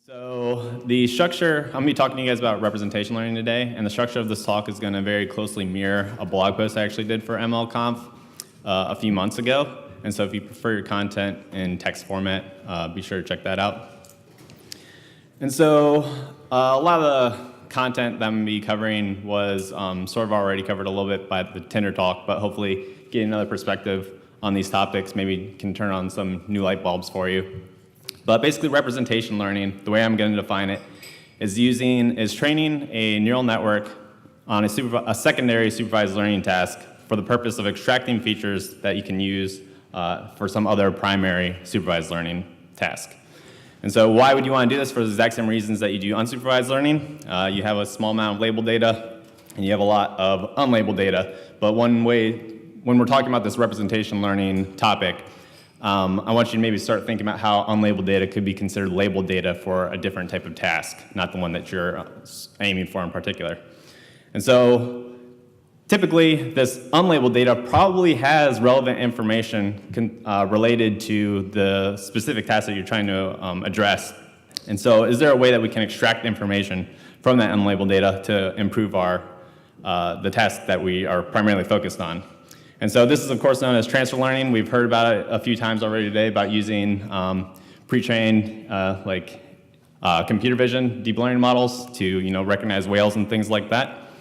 So the structure, I'm going to be talking to you guys about representation learning today, and the structure of this talk is going to very closely mirror a blog post I actually did for MLConf a few months ago. And so if you prefer your content in text format, be sure to check that out. And so a lot of the content that I'm going to be covering was sort of already covered a little bit by the Tinder talk, but hopefully getting another perspective on these topics maybe can turn on some new light bulbs for you. But basically, representation learning, the way I'm going to define it, is training a neural network on a secondary supervised learning task for the purpose of extracting features that you can use for some other primary supervised learning task. And so why would you want to do this? For the exact same reasons that you do unsupervised learning. You have a small amount of labeled data, and you have a lot of unlabeled data. But one way, when we're talking about this representation learning topic, I want you to maybe start thinking about how unlabeled data could be considered labeled data for a different type of task, not the one that you're aiming for in particular. And so typically, this unlabeled data probably has relevant information related to the specific task that you're trying to address. And so is there a way that we can extract information from that unlabeled data to improve the task that we are primarily focused on? And so this is, of course, known as transfer learning. We've heard about it a few times already today about using pre-trained computer vision deep learning models to recognize whales and things like that.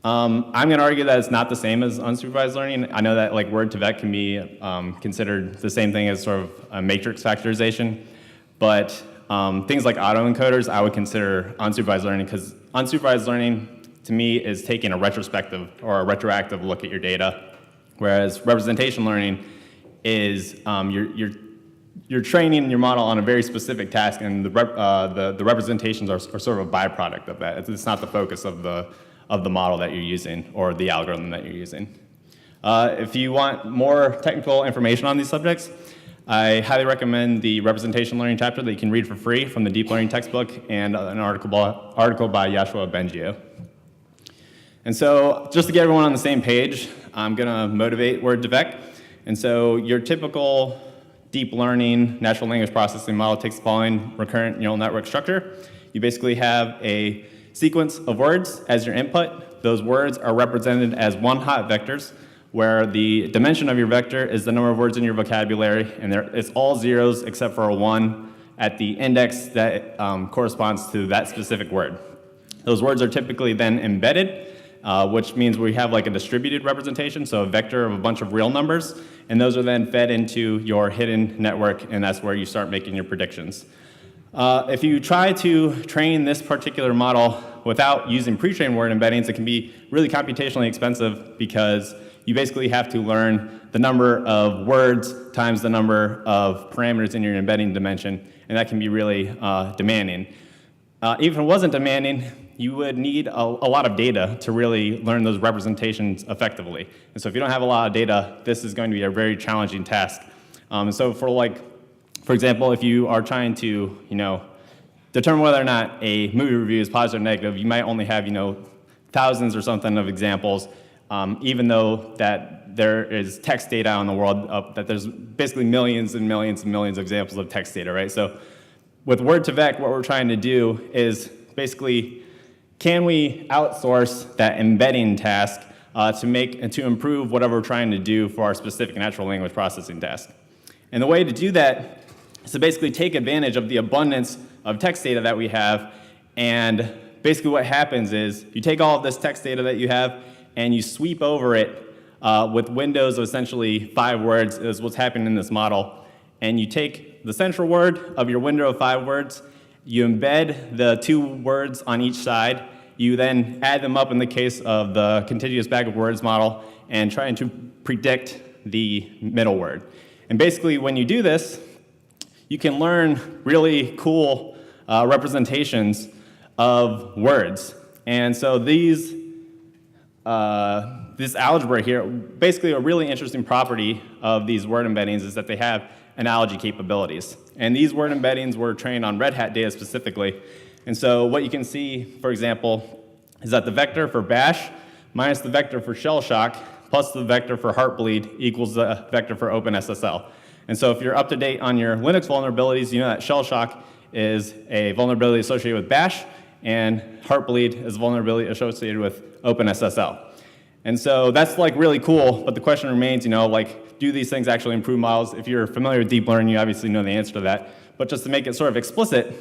I'm going to argue that it's not the same as unsupervised learning. I know that word-to-vec can be considered the same thing as sort of a matrix factorization, but things like autoencoders I would consider unsupervised learning, because unsupervised learning to me is taking a retrospective or a retroactive look at your data. Whereas representation learning is you're training your model on a very specific task, and the representations are sort of a byproduct of that. It's not the focus of the model that you're using or the algorithm that you're using. If you want more technical information on these subjects, I highly recommend the representation learning chapter that you can read for free from the deep learning textbook and an article by Yashua Bengio. And so just to get everyone on the same page, I'm going to motivate word-to-vec. And so your typical deep learning natural language processing model takes the following recurrent neural network structure. You basically have a sequence of words as your input. Those words are represented as one-hot vectors, where the dimension of your vector is the number of words in your vocabulary, and it's all zeros except for a 1 at the index that corresponds to that specific word. Those words are typically then embedded, which means we have like a distributed representation, so a vector of a bunch of real numbers, and those are then fed into your hidden network, and that's where you start making your predictions. If you try to train this particular model without using pre-trained word embeddings, it can be really computationally expensive, because you basically have to learn the number of words times the number of parameters in your embedding dimension, and that can be really demanding. Even if it wasn't demanding, you would need a lot of data to really learn those representations effectively. And so if you don't have a lot of data, this is going to be a very challenging task. So for example, if you are trying to determine whether or not a movie review is positive or negative, you might only have thousands or something of examples, even though that there is text data on the world, that there's basically millions and millions and millions of examples of text data, right? So with word-to-vec, what we're trying to do is basically, can we outsource that embedding task to improve whatever we're trying to do for our specific natural language processing task? And the way to do that is to basically take advantage of the abundance of text data that we have, and basically what happens is you take all of this text data that you have and you sweep over it with windows of essentially 5 words is what's happening in this model, and you take the central word of your window of 5 words, you embed the 2 words on each side, you then add them up in the case of the contiguous bag of words model, and trying to predict the middle word. And basically when you do this, you can learn really cool representations of words. And so this algebra here, basically a really interesting property of these word embeddings is that they have analogy capabilities. And these word embeddings were trained on Red Hat data specifically. And so what you can see, for example, is that the vector for bash minus the vector for shell shock plus the vector for heartbleed equals the vector for OpenSSL. And so if you're up to date on your Linux vulnerabilities, you know that shell shock is a vulnerability associated with bash, and heartbleed is a vulnerability associated with OpenSSL. And so that's like really cool, but the question remains, like, do these things actually improve models? If you're familiar with deep learning, you obviously know the answer to that. But just to make it sort of explicit,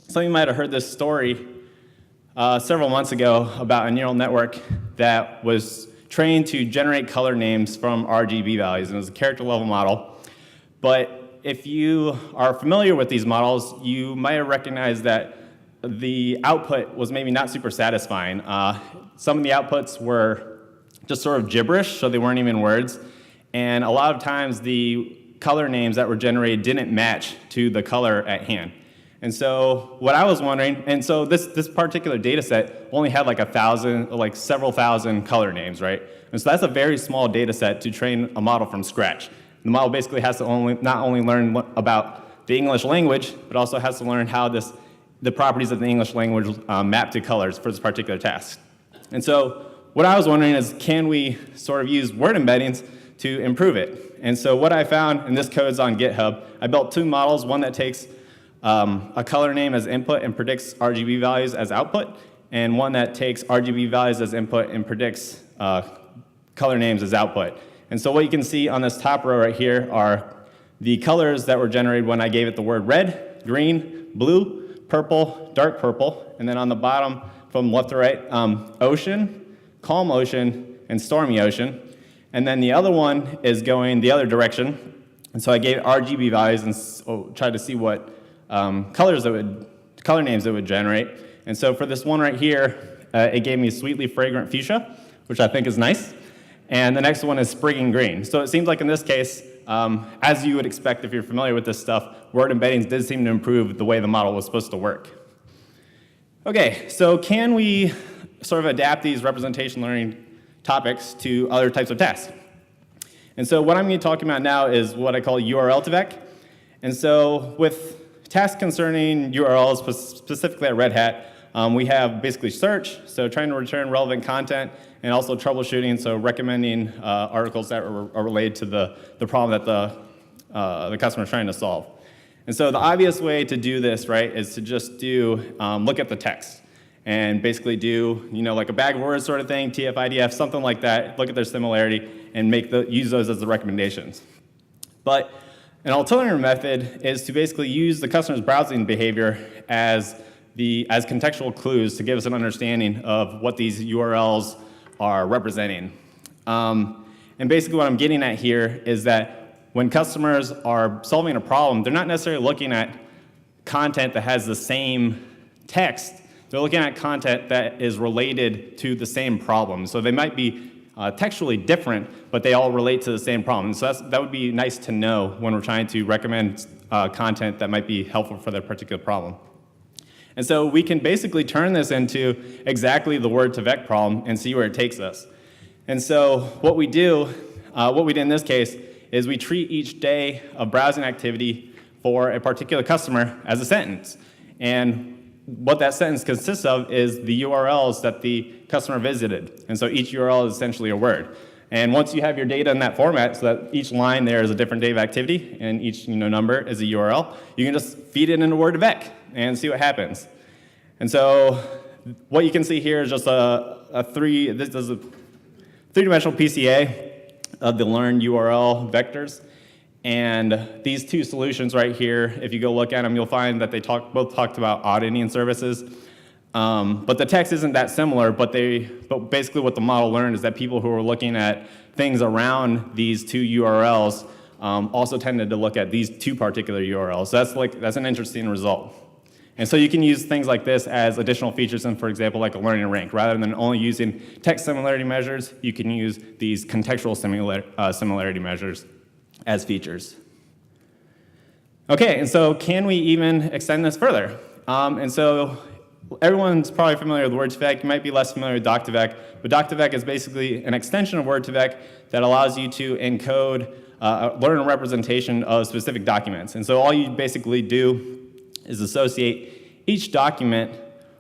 some of you might have heard this story several months ago about a neural network that was trained to generate color names from RGB values, and it was a character level model. But if you are familiar with these models, you might have recognized that the output was maybe not super satisfying. Some of the outputs were just sort of gibberish, so they weren't even words. And a lot of times the color names that were generated didn't match to the color at hand. And so what I was wondering, and so this particular data set only had like several thousand color names, right? And so that's a very small data set to train a model from scratch. The model basically has to not only learn about the English language, but also has to learn how the properties of the English language map to colors for this particular task. And so what I was wondering is, can we sort of use word embeddings to improve it? And so what I found, and this code's on GitHub, I built two models, one that takes a color name as input and predicts RGB values as output, and one that takes RGB values as input and predicts color names as output. And so what you can see on this top row right here are the colors that were generated when I gave it the word red, green, blue, purple, dark purple, and then on the bottom from left to right, ocean, calm ocean, and stormy ocean. And then the other one is going the other direction. And so I gave RGB values and tried to see what color names it would generate. And so for this one right here, it gave me sweetly fragrant fuchsia, which I think is nice. And the next one is spring green. So it seems like in this case, as you would expect if you're familiar with this stuff, word embeddings did seem to improve the way the model was supposed to work. Okay, so can we sort of adapt these representation learning topics to other types of tasks? And so what I'm going to be talking about now is what I call URL to vec. And so with tasks concerning URLs, specifically at Red Hat, we have basically search, so trying to return relevant content, and also troubleshooting, so recommending articles that are related to the problem that the customer is trying to solve. And so the obvious way to do this, right, is to just look at the text and basically do, like a bag of words sort of thing, TF, IDF, something like that, look at their similarity, and use those as the recommendations. But an alternative method is to basically use the customer's browsing behavior as contextual clues to give us an understanding of what these URLs are representing. And basically what I'm getting at here is that when customers are solving a problem, they're not necessarily looking at content that has the same text. They're looking at content that is related to the same problem. So they might be textually different, but they all relate to the same problem. So that would be nice to know when we're trying to recommend content that might be helpful for their particular problem. And so we can basically turn this into exactly the word to vec problem and see where it takes us. And so what we did in this case is we treat each day of browsing activity for a particular customer as a sentence. And what that sentence consists of is the URLs that the customer visited. And so each URL is essentially a word. And once you have your data in that format, so that each line there is a different day of activity, and each number is a URL, you can just feed it into word to vec and see what happens. And so what you can see here is just this is a three-dimensional PCA of the learned URL vectors. And these two solutions right here, if you go look at them, you'll find that they both talked about auditing services. But the text isn't that similar, but basically what the model learned is that people who were looking at things around these two URLs also tended to look at these two particular URLs. So that's an interesting result. And so you can use things like this as additional features in, for example, like a learning rank. Rather than only using text similarity measures, you can use these contextual similarity measures as features. Okay, and so can we even extend this further? And so everyone's probably familiar with word2vec. You might be less familiar with doc2vec, but doc2vec is basically an extension of word2vec that allows you to encode, learn a representation of specific documents. And so all you basically do is associate each document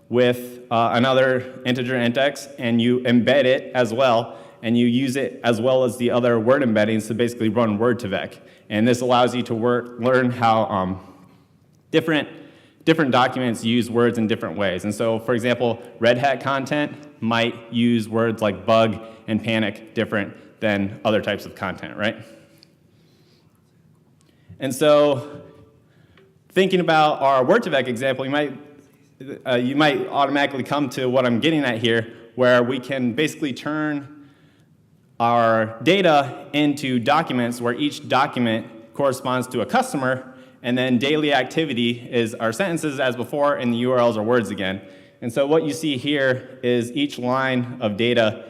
with another integer index, and you embed it as well, and you use it as well as the other word embeddings to basically run word2vec. And this allows you to learn how different different documents use words in different ways. And so, for example, Red Hat content might use words like bug and panic different than other types of content, right? And so, thinking about our Word2Vec example, you might automatically come to what I'm getting at here, where we can basically turn our data into documents where each document corresponds to a customer, and then daily activity is our sentences as before, and the URLs are words again. And so what you see here is each line of data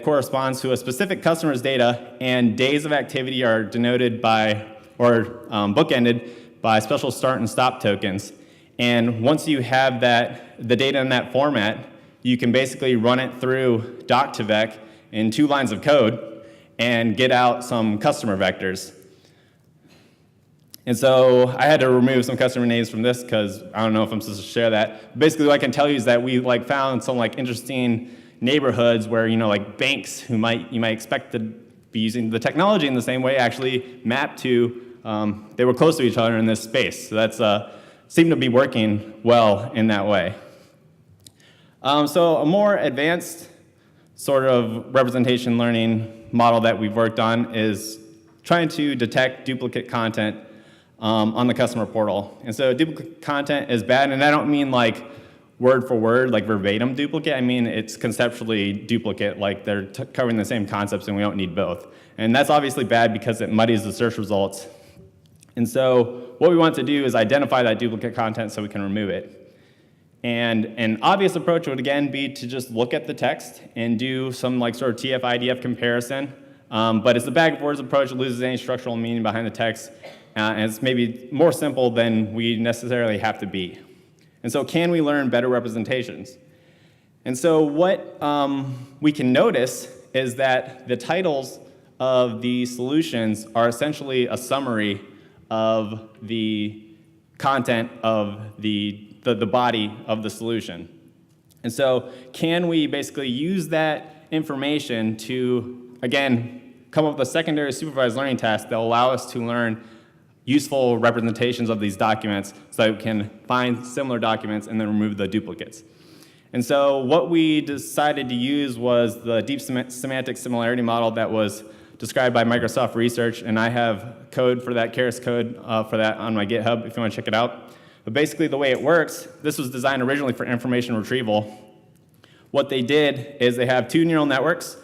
corresponds to a specific customer's data, and days of activity are denoted by, or bookended by special start and stop tokens. And once you have the data in that format, you can basically run it through doc2vec in 2 lines of code and get out some customer vectors. And so I had to remove some customer names from this because I don't know if I'm supposed to share that. Basically, what I can tell you is that we found some interesting neighborhoods where banks who you might expect to be using the technology in the same way actually map to they were close to each other in this space. So that's seemed to be working well in that way. So a more advanced sort of representation learning model that we've worked on is trying to detect duplicate content on the customer portal. And so duplicate content is bad, and I don't mean word for word, verbatim duplicate. I mean it's conceptually duplicate, they're covering the same concepts and we don't need both. And that's obviously bad because it muddies the search results. And so what we want to do is identify that duplicate content so we can remove it. And an obvious approach would again be to just look at the text and do some sort of TF-IDF comparison. But it's a bag of words approach. It loses any structural meaning behind the text. And it's maybe more simple than we necessarily have to be. And so can we learn better representations? And so what we can notice is that the titles of the solutions are essentially a summary of the content of the body of the solution. And so can we basically use that information to, again, come up with a secondary supervised learning task that will allow us to learn useful representations of these documents so that we can find similar documents and then remove the duplicates. And so what we decided to use was the deep semantic similarity model that was described by Microsoft Research, and I have code for that, Keras code for that on my GitHub if you want to check it out. But basically the way it works, this was designed originally for information retrieval. What they did is they have 2 neural networks,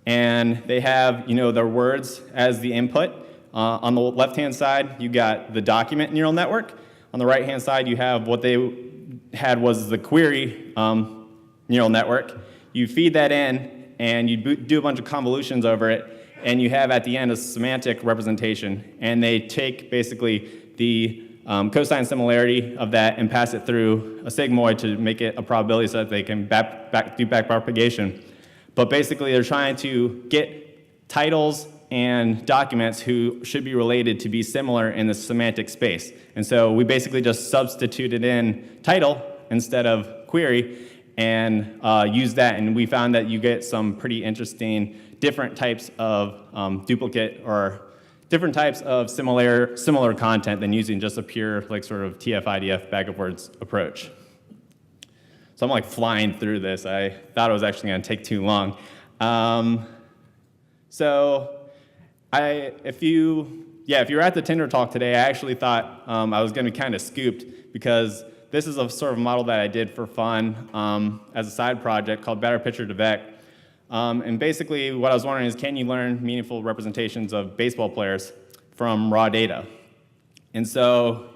and they have their words as the input. On the left-hand side, you got the document neural network. On the right-hand side, you have what they had was the query neural network. You feed that in, and you do a bunch of convolutions over it, and you have at the end a semantic representation. And they take basically the cosine similarity of that and pass it through a sigmoid to make it a probability so that they can do backpropagation. But basically, they're trying to get titles and documents who should be related to be similar in the semantic space. And so we basically just substituted in title instead of query and used that, and we found that you get some pretty interesting different types of duplicate or different types of similar content than using just a pure sort of TF-IDF bag of words approach. So I'm flying through this. I thought it was actually going to take too long. If you were at the Tinder talk today, I actually thought I was going to be kind of scooped because this is a sort of model that I did for fun as a side project called Better Picture to Vec. And basically what I was wondering is, can you learn meaningful representations of baseball players from raw data? And so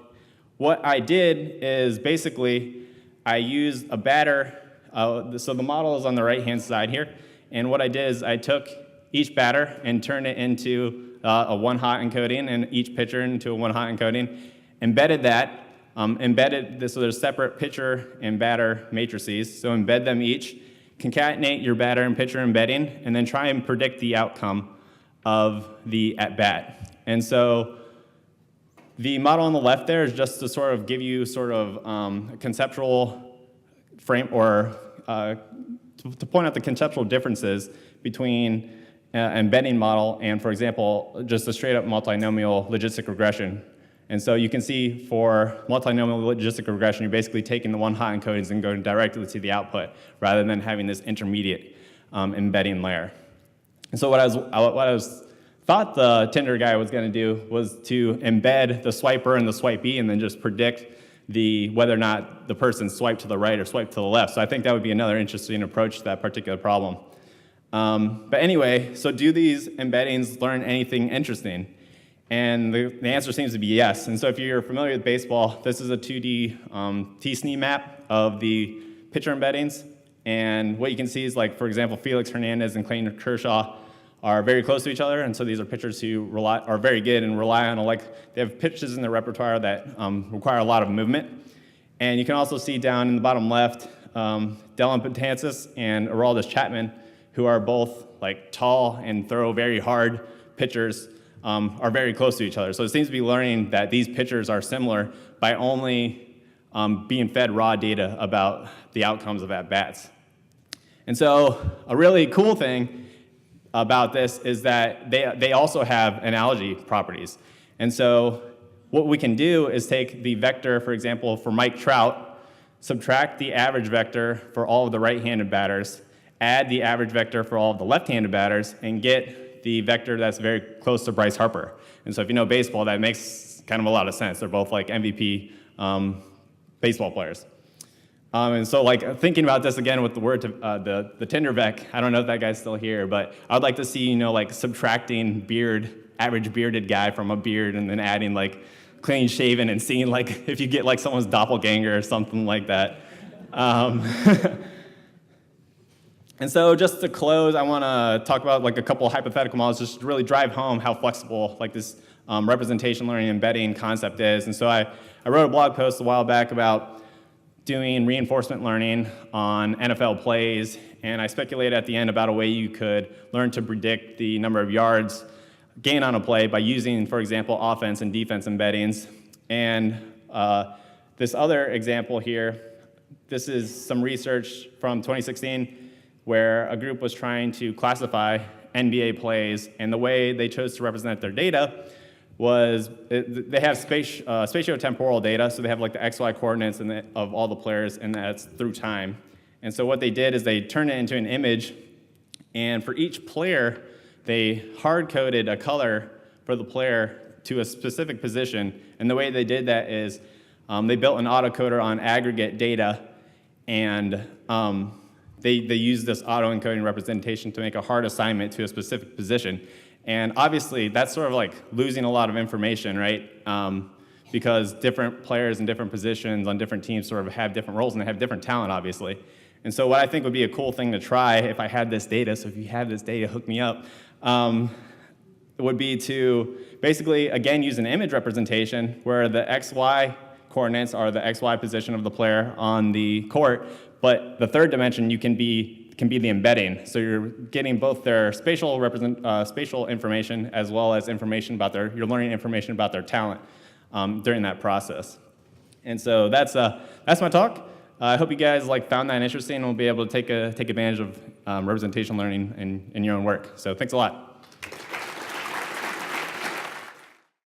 what I did is basically I used a batter. So the model is on the right-hand side here. And what I did is I took each batter and turned it into a one-hot encoding, and each pitcher into a one-hot encoding. Embedded that, so there's separate pitcher and batter matrices, so embed them each, concatenate your batter and pitcher embedding, and then try and predict the outcome of the at-bat. And so the model on the left there is just to sort of give you sort of a conceptual frame, or to point out the conceptual differences between embedding model and, for example, just a straight-up multinomial logistic regression. And so you can see for multinomial logistic regression, you're basically taking the one hot encodings and going directly to the output rather than having this intermediate embedding layer. And so what I thought the Tinder guy was going to do was to embed the swiper and the swipee and then just predict whether or not the person swiped to the right or swiped to the left. So I think that would be another interesting approach to that particular problem. But anyway, so do these embeddings learn anything interesting? And the answer seems to be yes. And so if you're familiar with baseball, this is a 2D T-SNE map of the pitcher embeddings. And what you can see is, like, for example, Felix Hernandez and Clayton Kershaw are very close to each other. And so these are pitchers who are very good and rely on, they have pitches in their repertoire that require a lot of movement. And you can also see down in the bottom left, Dylan Betances and Aroldis Chapman, who are both tall and throw very hard pitchers, are very close to each other. So it seems to be learning that these pitchers are similar by only being fed raw data about the outcomes of at-bats. And so a really cool thing about this is that they also have analogy properties. And so what we can do is take the vector, for example, for Mike Trout, subtract the average vector for all of the right-handed batters, add the average vector for all of the left-handed batters, and get the vector that's very close to Bryce Harper. And so if you know baseball, that makes kind of a lot of sense. They're both MVP baseball players. And so thinking about this again with the word the Tinder vec, I don't know if that guy's still here, but I would like to see, subtracting average bearded guy from a beard and then adding clean shaven and seeing if you get someone's doppelganger or something like that. And so just to close, I want to talk about a couple of hypothetical models just to really drive home how flexible this representation learning embedding concept is. And so I wrote a blog post a while back about doing reinforcement learning on NFL plays, and I speculated at the end about a way you could learn to predict the number of yards gained on a play by using, for example, offense and defense embeddings. And this other example here, this is some research from 2016 where a group was trying to classify NBA plays, and the way they chose to represent their data was they have spatiotemporal data, so they have the XY coordinates of all the players, and that's through time. And so what they did is they turned it into an image, and for each player, they hard-coded a color for the player to a specific position. And the way they did that is they built an autocoder on aggregate data, and they used this auto-encoding representation to make a hard assignment to a specific position. And obviously, that's sort of losing a lot of information, right? Because different players in different positions on different teams sort of have different roles and they have different talent, obviously. And so what I think would be a cool thing to try if I had this data, so if you have this data, hook me up, would be to basically, again, use an image representation where the XY coordinates are the XY position of the player on the court, but the third dimension can be the embedding. So you're getting both their spatial information as well as information about you're learning information about their talent during that process. And so that's my talk. I hope you guys found that interesting and will be able to take advantage of representation learning in your own work. So thanks a lot.